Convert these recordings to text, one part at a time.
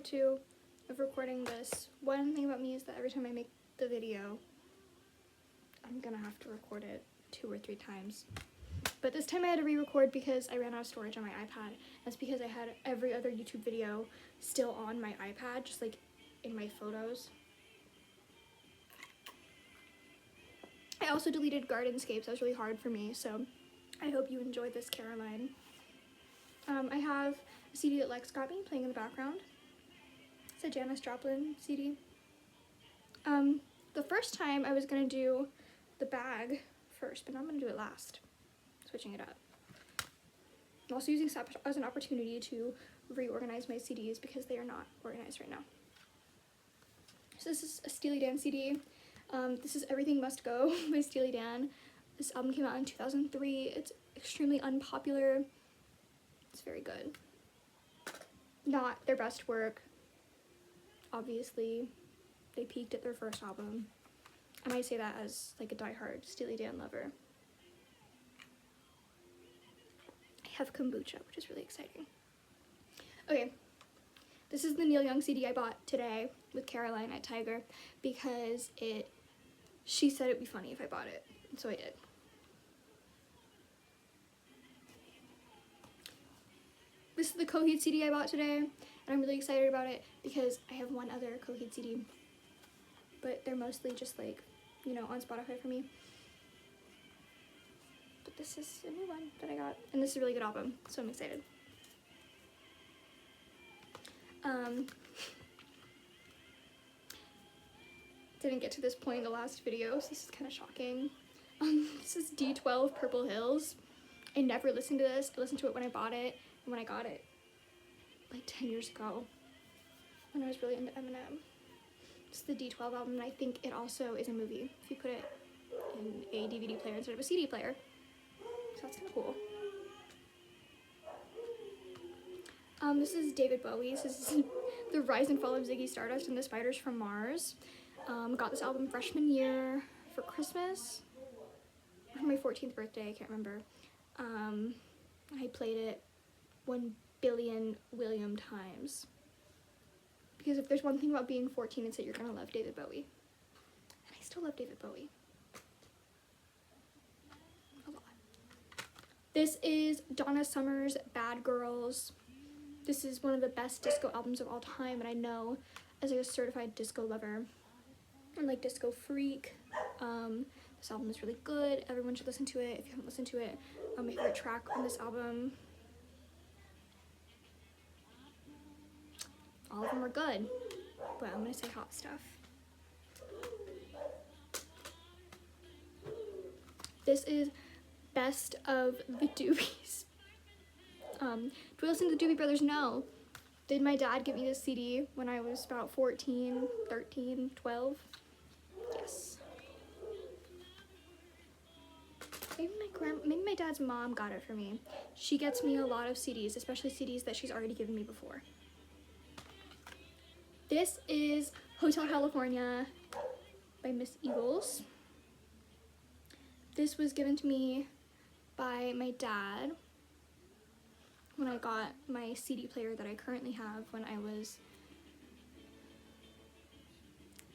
too of recording this. One thing about me is that every time I make the video, I'm gonna have to record it 2 or 3 times. But this time I had to re-record because I ran out of storage on my iPad. That's because I had every other YouTube video still on my iPad, just like in my photos. I also deleted Gardenscapes. That was really hard for me, so I hope you enjoyed this, Caroline. I have a CD that Lex got me playing in the background. It's a Janis Joplin CD. The first time I was gonna do the bag first, but now I'm gonna do it last. Switching it up. I'm also using SAP as an opportunity to reorganize my CDs because they are not organized right now. So this is a Steely Dan CD. This is Everything Must Go by Steely Dan. This album came out in 2003. It's extremely unpopular. It's very good. Not their best work. Obviously, they peaked at their first album. I might say that as like a diehard Steely Dan lover. I have kombucha, which is really exciting. Okay, this is the Neil Young CD I bought today with Caroline at Tiger because she said it'd be funny if I bought it, and so I did. This is the Coheed CD I bought today, and I'm really excited about it because I have one other Coheed CD, but they're mostly just like, you know, on Spotify for me. But this is a new one that I got, and this is a really good album, so I'm excited. Didn't get to this point in the last video, so this is kind of shocking. This is D12 Purple Hills. I never listened to this. I listened to it when I bought it, and when I got it, like 10 years ago, when I was really into Eminem. It's the D12 album, and I think it also is a movie, if you put it in a DVD player instead of a CD player. So that's kind of cool. This is David Bowie. This is The Rise and Fall of Ziggy Stardust and the Spiders from Mars. Got this album freshman year for Christmas, or for my 14th birthday, I can't remember. I played it 1 billion William times. Because if there's one thing about being 14, it's that you're gonna love David Bowie. And I still love David Bowie. A lot. This is Donna Summer's Bad Girls. This is one of the best disco albums of all time, and I know as a certified disco lover and like disco freak, this album is really good. Everyone should listen to it if you haven't listened to it. My favorite track on this album, all of them are good, but I'm gonna say hot stuff. This is Best of the Doobies. Do I listen to the Doobie Brothers? No. Did my dad give me this CD when I was about 14, 13, 12? Yes. Maybe my dad's mom got it for me. She gets me a lot of CDs, especially CDs that she's already given me before. This is Hotel California by Miss Eagles. This was given to me by my dad when I got my CD player that I currently have when I was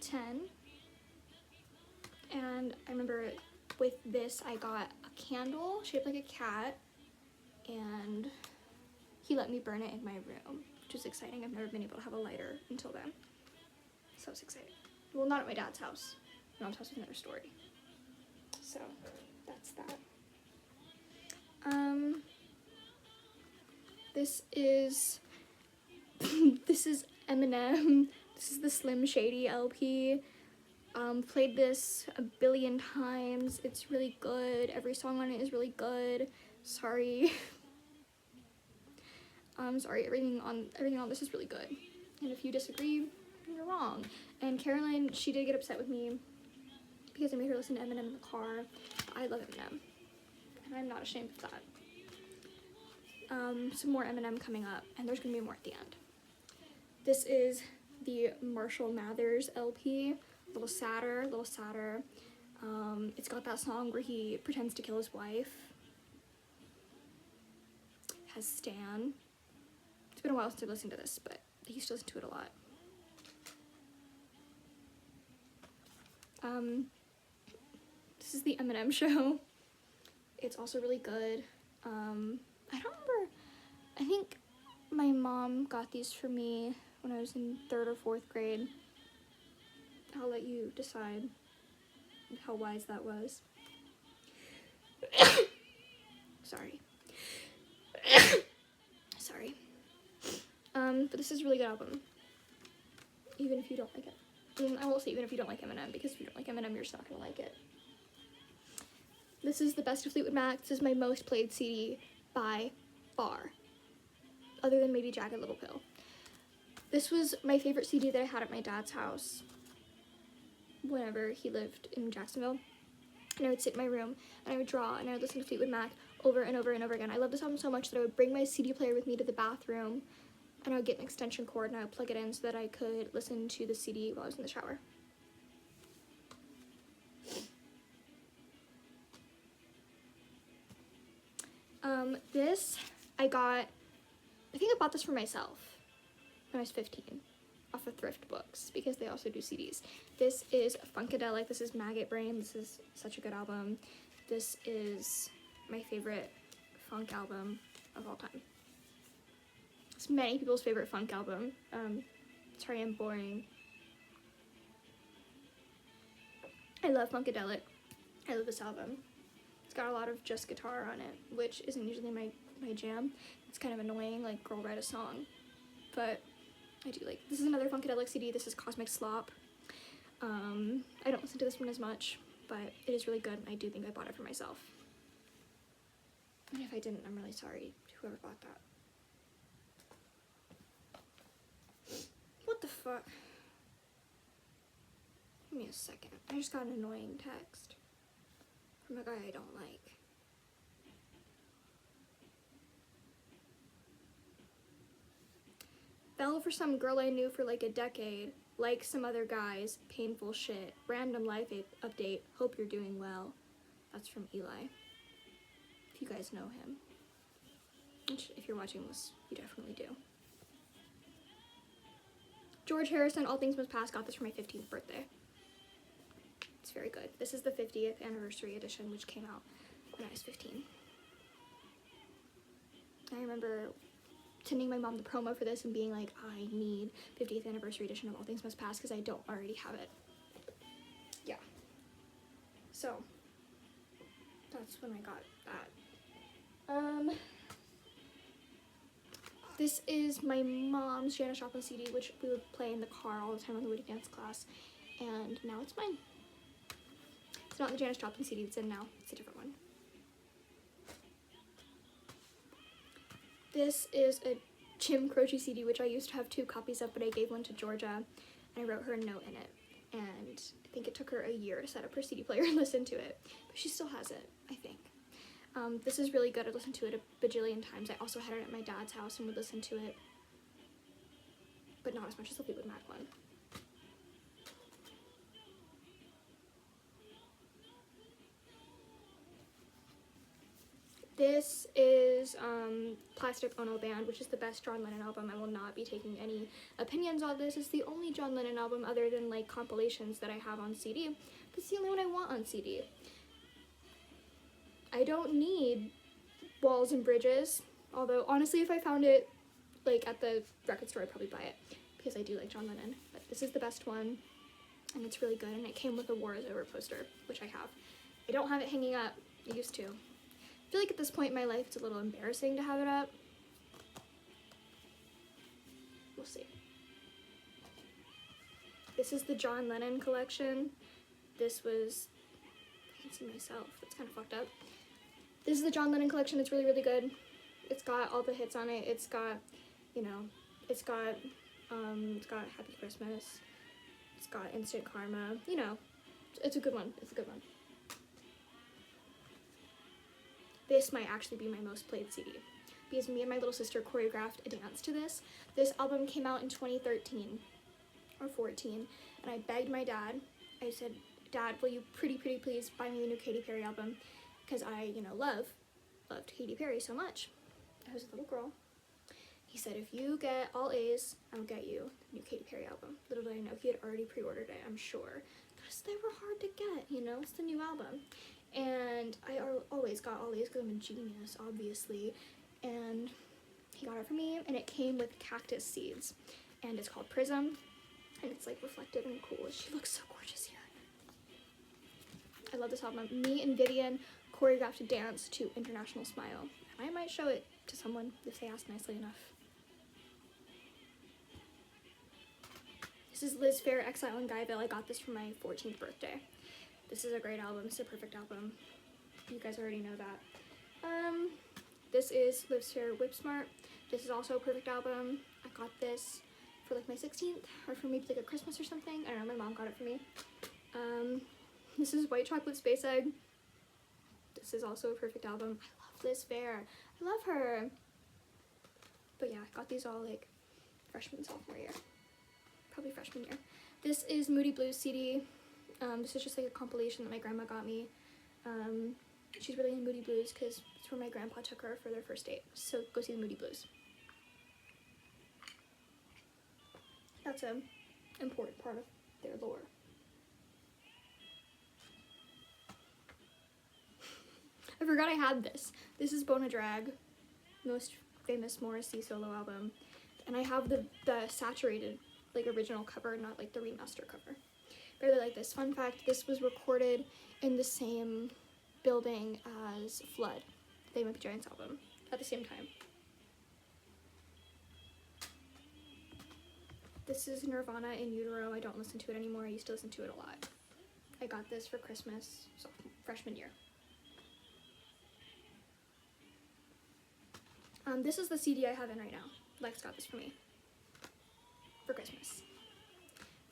10. And I remember with this I got a candle shaped like a cat, and he let me burn it in my room, which was exciting. I've never been able to have a lighter until then. So I was excited. Well, not at my dad's house. My mom's house was another story. So that's that. This is Eminem. This is the Slim Shady LP. Played this a billion times. It's really good. Every song on it is really good. Sorry. Sorry, everything on this is really good. And if you disagree, you're wrong. And Caroline, she did get upset with me because I made her listen to Eminem in the car. I love Eminem, and I'm not ashamed of that. Some more Eminem coming up, and there's gonna be more at the end. This is the Marshall Mathers LP, a little sadder. It's got that song where he pretends to kill his wife. It has Stan. It's been a while since I listened to this, but I used to listen to it a lot. This is the Eminem Show. It's also really good. I don't remember, I think my mom got these for me when I was in 3rd or 4th grade. I'll let you decide how wise that was. Sorry. Sorry. But this is a really good album. Even if you don't like it. I will say even if you don't like Eminem, because if you don't like Eminem, you're just not gonna like it. This is the best of Fleetwood Mac. This is my most played CD by far. Other than maybe Jagged Little Pill. This was my favorite CD that I had at my dad's house whenever he lived in Jacksonville. And I would sit in my room and I would draw and I would listen to Fleetwood Mac over and over and over again. I love this album so much that I would bring my CD player with me to the bathroom and I would get an extension cord and I would plug it in so that I could listen to the CD while I was in the shower. This I think I bought this for myself when I was 15 off of Thrift Books because they also do CDs. This is Funkadelic. This is Maggot Brain. This is such a good album. This is my favorite funk album of all time. It's many people's favorite funk album. Sorry, I'm boring. I love Funkadelic. I love this album. It's got a lot of just guitar on it, which isn't usually my jam. It's kind of annoying, like girl write a song. But I do like, this is another Funkadelic CD. This is Cosmic Slop. I don't listen to this one as much, but it is really good. And I do think I bought it for myself. And if I didn't, I'm really sorry to whoever bought that. What the fuck? Give me a second. I just got an annoying text from a guy I don't like. Fell for some girl I knew for like a decade. Like some other guys. Painful shit. Random life update. Hope you're doing well. That's from Eli. If you guys know him. Which, if you're watching this, you definitely do. George Harrison, All Things Must Pass, got this for my 15th birthday. It's very good. This is the 50th anniversary edition, which came out when I was 15. I remember sending my mom the promo for this and being like, I need 50th anniversary edition of All Things Must Pass because I don't already have it. Yeah. So, that's when I got that. This is my mom's Janis Joplin CD, which we would play in the car all the time on the way to dance class, and now it's mine. It's not the Janis Joplin CD it's in now, it's a different one. This is a Jim Croce CD, which I used to have 2 copies of, but I gave one to Georgia, and I wrote her a note in it, and I think it took her a year to set up her CD player and listen to it, but she still has it, I think. This is really good. I listened to it a bajillion times. I also had it at my dad's house and would listen to it, but not as much as the Fleetwood Mac one. This is Plastic Ono Band, which is the best John Lennon album. I will not be taking any opinions on this. It's the only John Lennon album other than like compilations that I have on CD. It's the only one I want on CD. I don't need Walls and Bridges, although honestly if I found it like at the record store I'd probably buy it because I do like John Lennon. But this is the best one and it's really good, and it came with a War Is Over poster, which I have. I don't have it hanging up. I used to. I feel like at this point in my life it's a little embarrassing to have it up. We'll see. This is the John Lennon collection. This was, I can see myself, that's kind of fucked up. This is the John Lennon collection. It's really, really good. It's got all the hits on it. It's got, you know, it's got Happy Christmas. It's got Instant Karma. You know, it's a good one. It's a good one. This might actually be my most played CD because me and my little sister choreographed a dance to this. This album came out in 2013 or 14, and I begged my dad. I said, Dad, will you pretty please buy me the new Katy Perry album? Because I, you know, loved Katy Perry so much. I was a little girl. He said, if you get all A's, I'll get you the new Katy Perry album. Little did I know he had already pre-ordered it, I'm sure. Because they were hard to get, you know, it's the new album. And I always got all A's because I'm a genius, obviously. And he got it for me, and it came with cactus seeds. And it's called Prism, and it's like reflective and cool. She looks so gorgeous here. I love this album. Me and Vivian choreographed a dance to International Smile. And I might show it to someone if they ask nicely enough. This is Liz Phair, Exile in Guyville. I got this for my 14th birthday. This is a great album. It's a perfect album. You guys already know that. This is Liz Phair, Whip Smart. This is also a perfect album. I got this for like my 16th, or for maybe like a Christmas or something. I don't know, my mom got it for me. This is White Chocolate Space Egg. This is also a perfect album. I love Liz Phair. I love her. But yeah, I got these all like freshman, sophomore year. Probably freshman year. This is Moody Blues CD. This is just like a compilation that my grandma got me. She's really into Moody Blues because it's where my grandpa took her for their first date. So go see the Moody Blues. That's an important part of their lore. I forgot I had this. This is Bona Drag, most famous Morrissey solo album. And I have the saturated, like, original cover, not like the remaster cover. I really like this. Fun fact, this was recorded in the same building as Flood, the They Might Be Giants album, at the same time. This is Nirvana in Utero. I don't listen to it anymore. I used to listen to it a lot. I got this for Christmas, freshman year. This is the CD I have in right now. Lex got this for me for Christmas.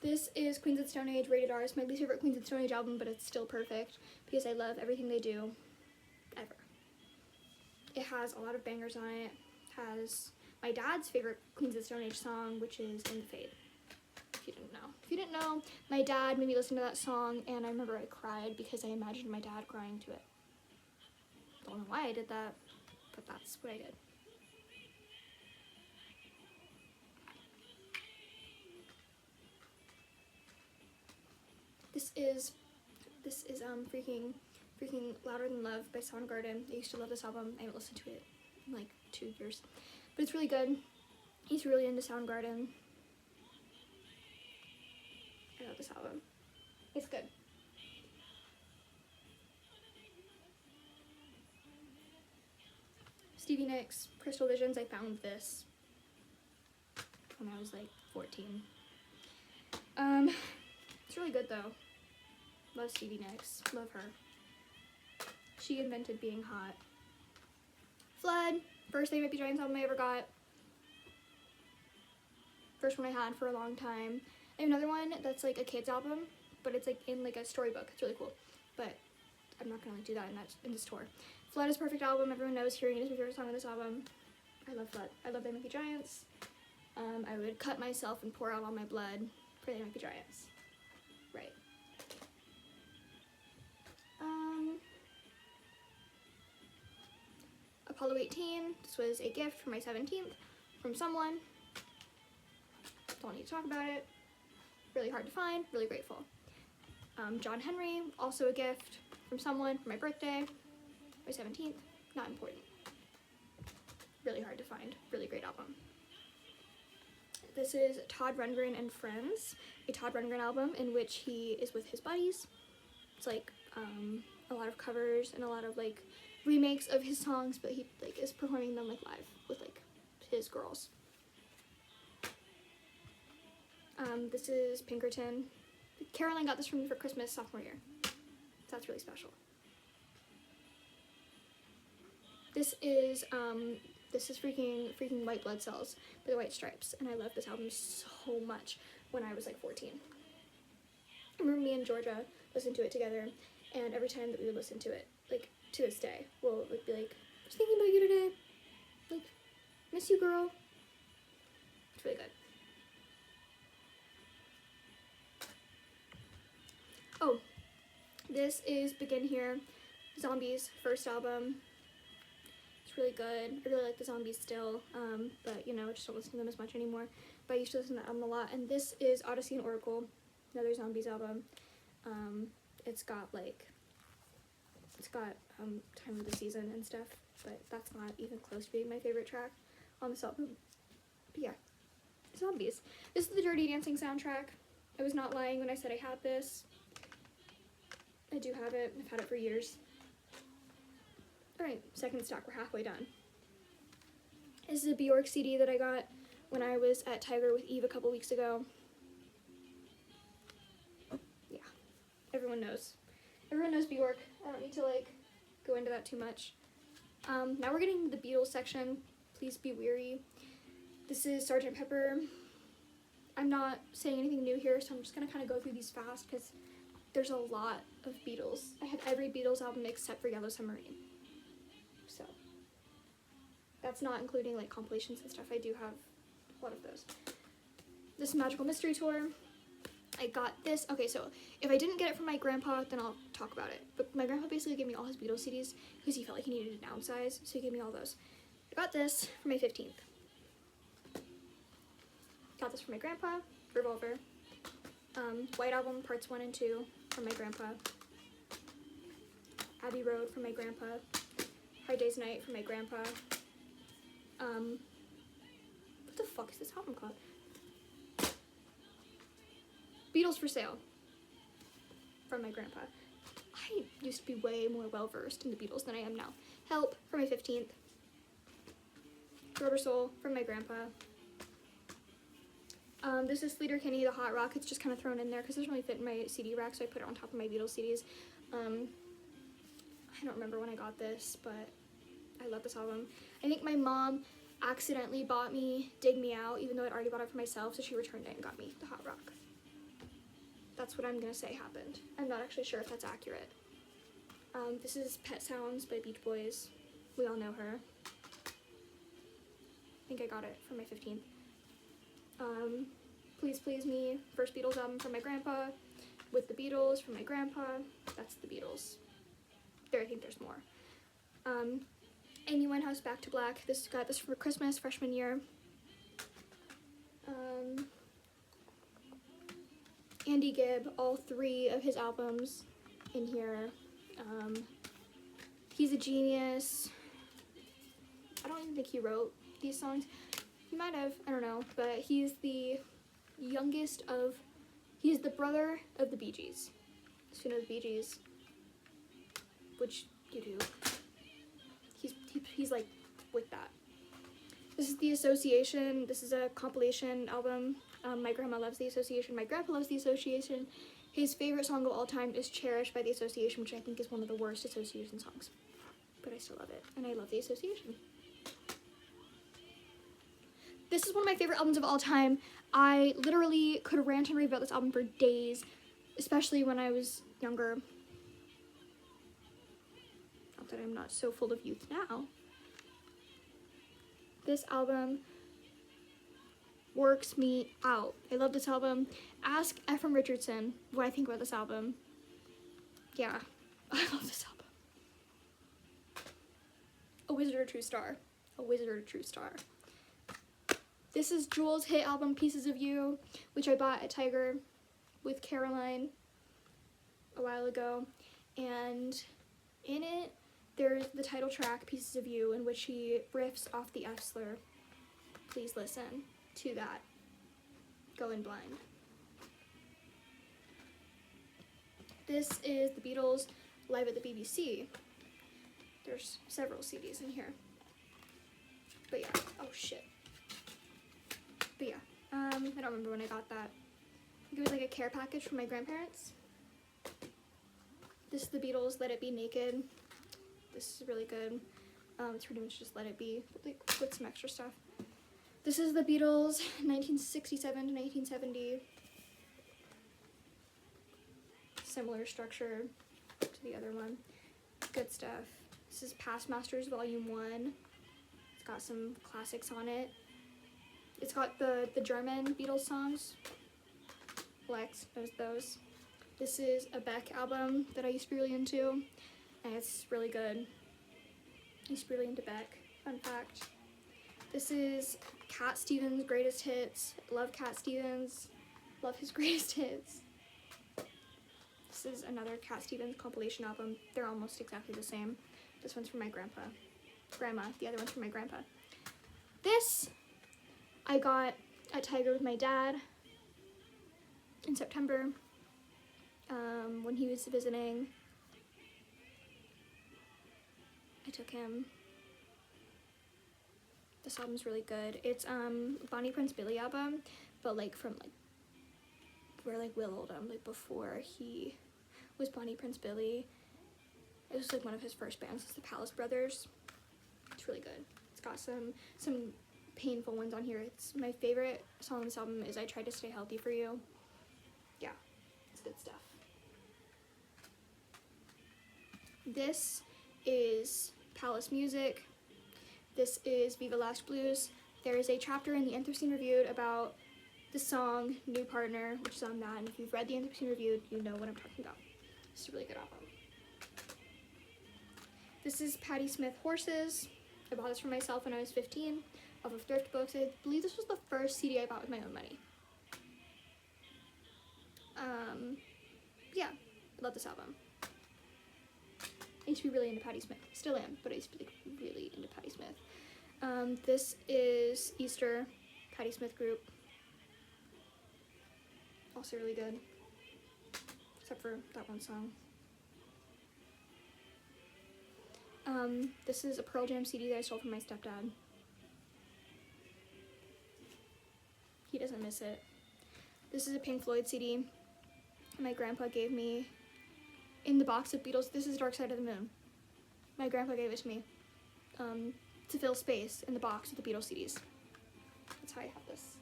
This is Queens of the Stone Age, Rated R. It's my least favorite Queens of the Stone Age album, but it's still perfect because I love everything they do, ever. It has a lot of bangers on it. It has my dad's favorite Queens of the Stone Age song, which is In the Fade, if you didn't know. If you didn't know, my dad made me listen to that song, and I remember I cried because I imagined my dad crying to it. Don't know why I did that, but that's what I did. This is freaking Louder Than Love by Soundgarden. I used to love this album. I haven't listened to it in like 2 years, but it's really good. He's really into Soundgarden. I love this album. It's good. Stevie Nicks, Crystal Visions. I found this when I was like 14. It's really good though. Love Stevie Nicks. Love her. She invented being hot. Flood. First They Might Be Giants album I ever got. First one I had for a long time. I have another one that's like a kid's album, but it's like in like a storybook. It's really cool. But I'm not gonna like do that in this tour. Flood is a perfect album. Everyone knows Hearing It is my favorite song on this album. I love Flood. I love They Might Be Giants. I would cut myself and pour out all my blood for They Might Be Giants. Right. Apollo 18. This was a gift for my 17th from someone. Don't need to talk about it. Really hard to find. Really grateful. John Henry, also a gift from someone for my birthday, my 17th. Not important. Really hard to find. Really great album. This is Todd Rundgren and Friends, a Todd Rundgren album in which he is with his buddies. It's like a lot of covers and a lot of like remakes of his songs, but he like is performing them like live with like his girls. This is Pinkerton. Caroline got this for me for Christmas sophomore year. So that's really special. This is freaking White Blood Cells by the White Stripes, and I love this album so much when I was like 14. I remember me and Georgia listened to it together, and every time that we would listen to it, like to this day, we'll like, be like, I was thinking about you today, like, miss you, girl. It's really good. Oh, this is Begin Here, Zombies' first album. It's really good. I really like the Zombies still, but you know, just don't listen to them as much anymore. But I used to listen to that album a lot. And this is Odyssey and Oracle, another Zombies album. It's got Time of the Season and stuff, but that's not even close to being my favorite track on this album. But yeah, Zombies. This is the Dirty Dancing soundtrack. I was not lying when I said I had this. I do have it. I've had it for years. Alright, second stack. We're halfway done. This is a Bjork CD that I got when I was at Tiger with Eve a couple weeks ago. Yeah, everyone knows. Everyone knows Bjork. I don't need to, like, go into that too much. Now we're getting to the Beatles section. Please be weary. This is Sgt. Pepper. I'm not saying anything new here, so I'm just going to kind of go through these fast because there's a lot of Beatles. I have every Beatles album except for Yellow Submarine. So, that's not including, like, compilations and stuff. I do have a lot of those. This is Magical Mystery Tour. I got this. Okay, so if I didn't get it from my grandpa, then I'll talk about it. But my grandpa basically gave me all his Beatles CDs because he felt like he needed to downsize, so he gave me all those. I got this for my 15th. Got this for my grandpa, Revolver. White Album Parts 1 and 2 from my grandpa. Abbey Road from my grandpa. Hard Day's Night from my grandpa. What the fuck is this album called? Beatles for Sale from my grandpa. I used to be way more well-versed in the Beatles than I am now. Help for my 15th. Rubber Soul from my grandpa. This is Sleater Kinney, The Hot Rock. It's just kind of thrown in there because it doesn't really fit in my CD rack, so I put it on top of my Beatles CDs. I don't remember when I got this, but I love this album. I think my mom accidentally bought me Dig Me Out, even though I'd already bought it for myself, so she returned it and got me The Hot Rock. That's what I'm gonna say happened. I'm not actually sure if that's accurate. This is Pet Sounds by Beach Boys. We all know her. I think I got it for my 15th. Please Please Me, first Beatles album from my grandpa. With the Beatles from my grandpa. That's the Beatles. I think there's more. Amy Winehouse, Back to Black. Got this for Christmas, freshman year. Andy Gibb, all 3 of his albums in here. He's a genius. I don't even think he wrote these songs. He might have, I don't know, but he's the brother of the Bee Gees. So you know the Bee Gees, which you do. He's like with that. This is The Association. This is a compilation album. My grandma loves The Association. My grandpa loves The Association. His favorite song of all time is Cherish by The Association, which I think is one of the worst Association songs. But I still love it, and I love The Association. This is one of my favorite albums of all time. I literally could rant and rave about this album for days, especially when I was younger. Not that I'm not so full of youth now. This album works me out. I love this album. Ask Ephraim Richardson what I think about this album. Yeah, I love this album. A Wizard or True Star. A Wizard or True Star. This is Jewel's hit album, Pieces of You, which I bought at Tiger with Caroline a while ago. And in it, there's the title track, Pieces of You, in which he riffs off the F slur. Please listen to that. Going Blind. This is the Beatles live at the BBC. There's several CDs in here. But yeah, oh shit. But yeah, I don't remember when I got that. I think it was like a care package from my grandparents. This is the Beatles, Let It Be Naked. This is really good. It's pretty much just Let It Be, like, with some extra stuff. This is the Beatles, 1967 to 1970. Similar structure to the other one. Good stuff. This is Past Masters Volume 1. It's got some classics on it. It's got the German Beatles songs. Lex knows those. This is a Beck album that I used to be really into, and it's really good. I used to be really into Beck. Fun fact. This is Cat Stevens' greatest hits. Love Cat Stevens. Love his greatest hits. This is another Cat Stevens compilation album. They're almost exactly the same. This one's from my grandma. The other one's from my grandpa. This I got at Tiger with my dad in September when he was visiting. I took him. This album's really good. It's Bonnie Prince Billy album, but like from like where like Will Oldham, like before he was Bonnie Prince Billy. It was like one of his first bands. It's the Palace Brothers. It's really good. It's got some painful ones on here. It's my favorite song on this album is I Tried to Stay Healthy for You. Yeah, it's good stuff. This is Palace Music. This is Viva Lash Blues. There is a chapter in the Anthropocene Reviewed about the song New Partner, which is on that, and if you've read the Anthropocene Reviewed, you know what I'm talking about. It's a really good album. This is Patti Smith Horses. I bought this for myself when I was 15 off of thrift books. I believe this was the first CD I bought with my own money. Yeah, I love this album. I used to be really into Patti Smith. Still am, but I used to be like, really into Patti Smith. This is Easter, Patti Smith group. Also really good, except for that one song. This is a Pearl Jam CD that I stole from my stepdad. He doesn't miss it. This is a Pink Floyd CD my grandpa gave me in the box of Beatles. This is Dark Side of the Moon. My grandpa gave it to me to fill space in the box with the Beatles CDs. That's how I have this.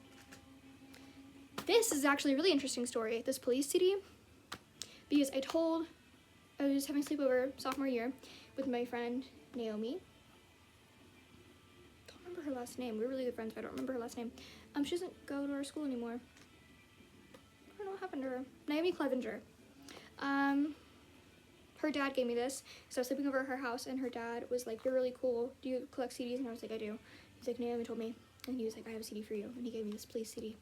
This is actually a really interesting story, this Police CD, because I was having a sleepover sophomore year with my friend Naomi. Don't remember her last name. We're really good friends, but I don't remember her last name. She doesn't go to our school anymore. I don't know what happened to her. Naomi Clevenger. Her dad gave me this, so I was sleeping over at her house, and her dad was like, "You're really cool. Do you collect CDs?" And I was like, "I do." He's like, "Naomi told me," and he was like, "I have a CD for you," and he gave me this Police CD.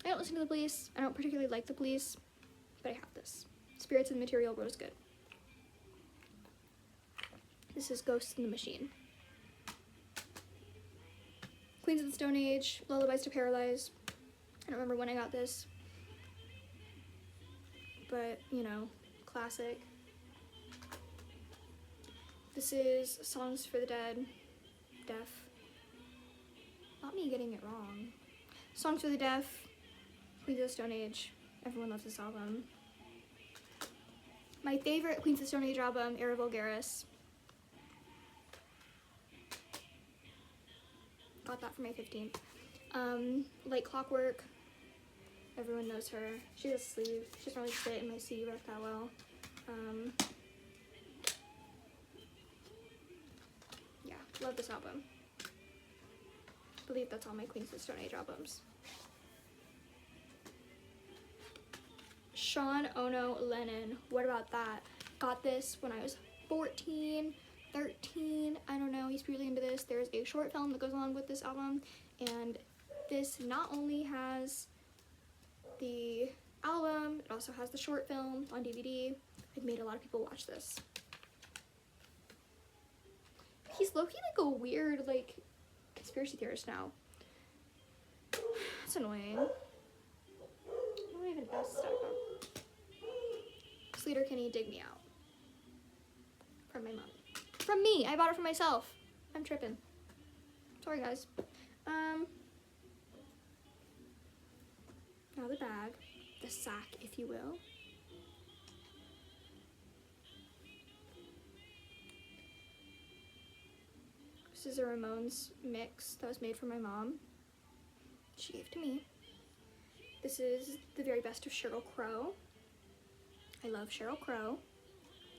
I don't listen to the Police. I don't particularly like the Police, but I have this. Spirits in the Material World is good. This is Ghosts in the Machine. Queens of the Stone Age, Lullabies to Paralyze. I don't remember when I got this, but, you know, classic. This is Songs for the Dead, Deaf. Not me getting it wrong. Songs for the Deaf, Queens of the Stone Age. Everyone loves this album. My favorite Queens of the Stone Age album, Era Vulgaris. Got that for my 15th. Like Clockwork. Everyone knows her. She has a sleeve. She doesn't really fit in my CD rack that well. Yeah, love this album. I believe that's all my Queens of the Stone Age albums. Sean Ono Lennon. What about that? Got this when I was 14, 13. I don't know. I used to be really into this. There's a short film that goes along with this album, and this not only has the album, it also has the short film on DVD. I've made a lot of people watch this. He's low-key like a weird, like, conspiracy theorist now. That's annoying. I don't even have stuff up. Sleater Kinney, Dig Me Out. From my mom. From me! I bought it for myself. I'm tripping. Sorry, guys. Now the bag. The sack, if you will. This is a Ramones mix that was made for my mom. She gave to me. This is the very best of Sheryl Crow. I love Sheryl Crow.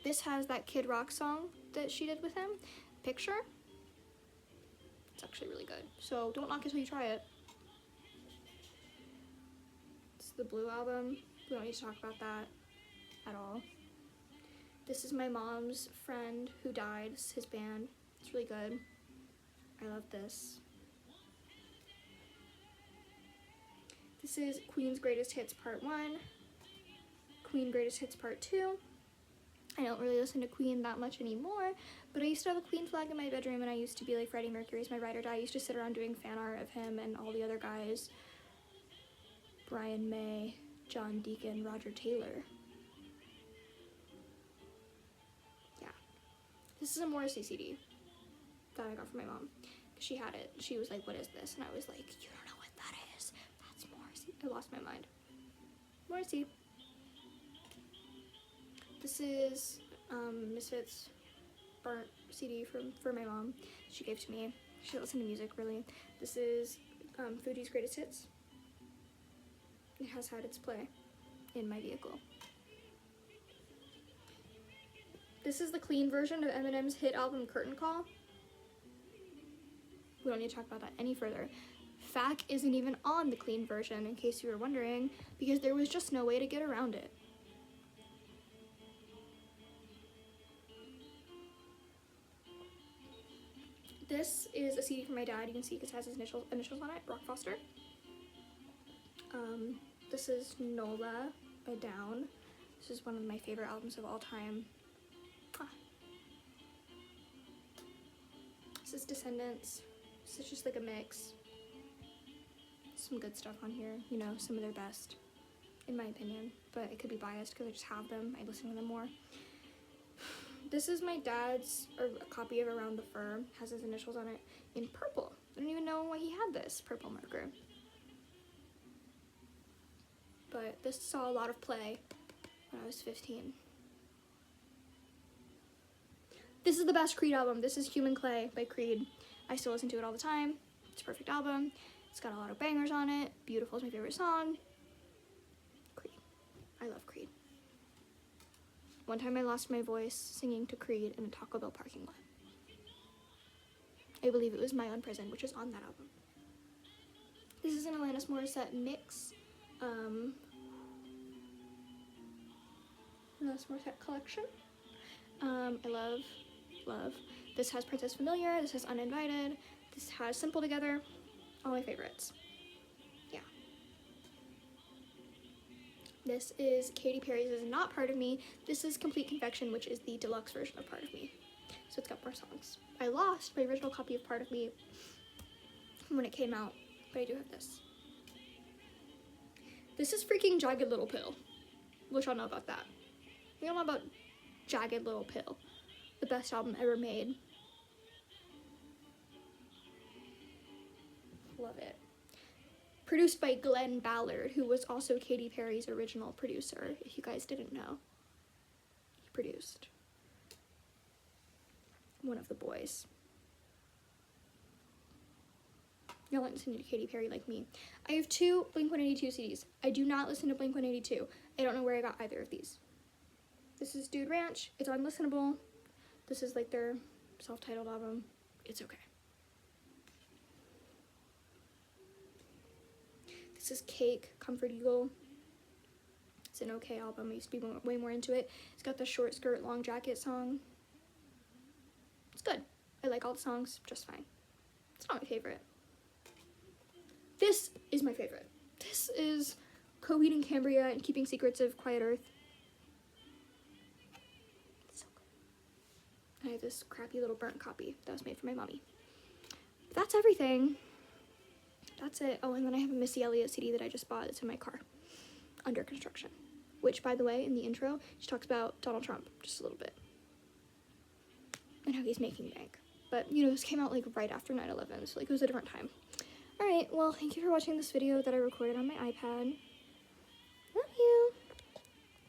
This has that Kid Rock song that she did with him, Picture. It's actually really good. So don't knock it till you try it. It's the Blue album. We don't need to talk about that at all. This is my mom's friend who died. This is his band. It's really good. I love this. This is Queen's Greatest Hits Part 1, Queen Greatest Hits Part 2. I don't really listen to Queen that much anymore, but I used to have a Queen flag in my bedroom, and I used to be like, Freddie Mercury's my ride or die. I used to sit around doing fan art of him and all the other guys. Brian May, John Deacon, Roger Taylor. Yeah. This is a Morrissey CD that I got from my mom. She had it. She was like, what is this? And I was like, you don't know what that is. That's Morrissey. I lost my mind. Morrissey. This is Misfits burnt CD for my mom. She gave to me. She listened to music, really. This is Fuji's Greatest Hits. It has had its play in my vehicle. This is the clean version of Eminem's hit album Curtain Call. We don't need to talk about that any further. FAC isn't even on the clean version, in case you were wondering, because there was just no way to get around it. This is a CD from my dad. You can see because it has his initials on it, Brock Foster. This is Nola by Down. This is one of my favorite albums of all time. This is Descendants. This is just like a mix. Some good stuff on here, you know, some of their best, in my opinion, but it could be biased because I just have them. I listen to them more. This is my dad's, or a copy of Around the Fur, has his initials on it, in purple. I don't even know why he had this purple marker. But this saw a lot of play when I was 15. This is the best Creed album. This is Human Clay by Creed. I still listen to it all the time. It's a perfect album. It's got a lot of bangers on it. Beautiful is my favorite song. Creed. I love Creed. One time I lost my voice singing to Creed in a Taco Bell parking lot. I believe it was My Own Prison, which is on that album. This is an Alanis Morissette mix. Alanis Morissette collection. I love. This has Princess Familiar, this has Uninvited, this has Simple Together, all my favorites. Yeah. This is Katy Perry's Is Not Part of Me. This is Complete Confection, which is the deluxe version of Part of Me. So it's got more songs. I lost my original copy of Part of Me when it came out, but I do have this. This is freaking Jagged Little Pill, which y'all know about that. You all know about Jagged Little Pill, the best album ever made. Love it. Produced by Glenn Ballard, who was also Katy Perry's original producer, if you guys didn't know. He produced one of the boys. Y'all like listening to Katy Perry like me. I have 2 Blink-182 CDs. I do not listen to Blink-182. I don't know where I got either of these. This is Dude Ranch. It's unlistenable. This is like their self-titled album. It's okay. This is Cake, Comfort Eagle. It's an okay album. I used to be way more into it. It's got the short skirt, long jacket song. It's good. I like all the songs just fine. It's not my favorite. This is my favorite. This is Coheed and Cambria and Keeping Secrets of Quiet Earth. It's so good. I have this crappy little burnt copy that was made for my mommy. That's everything. That's it. Oh, and then I have a Missy Elliott CD that I just bought. It's in my car, under construction. Which, by the way, in the intro, she talks about Donald Trump just a little bit. And how he's making bank. But, you know, this came out, like, right after 9/11, so, like, it was a different time. Alright, well, thank you for watching this video that I recorded on my iPad.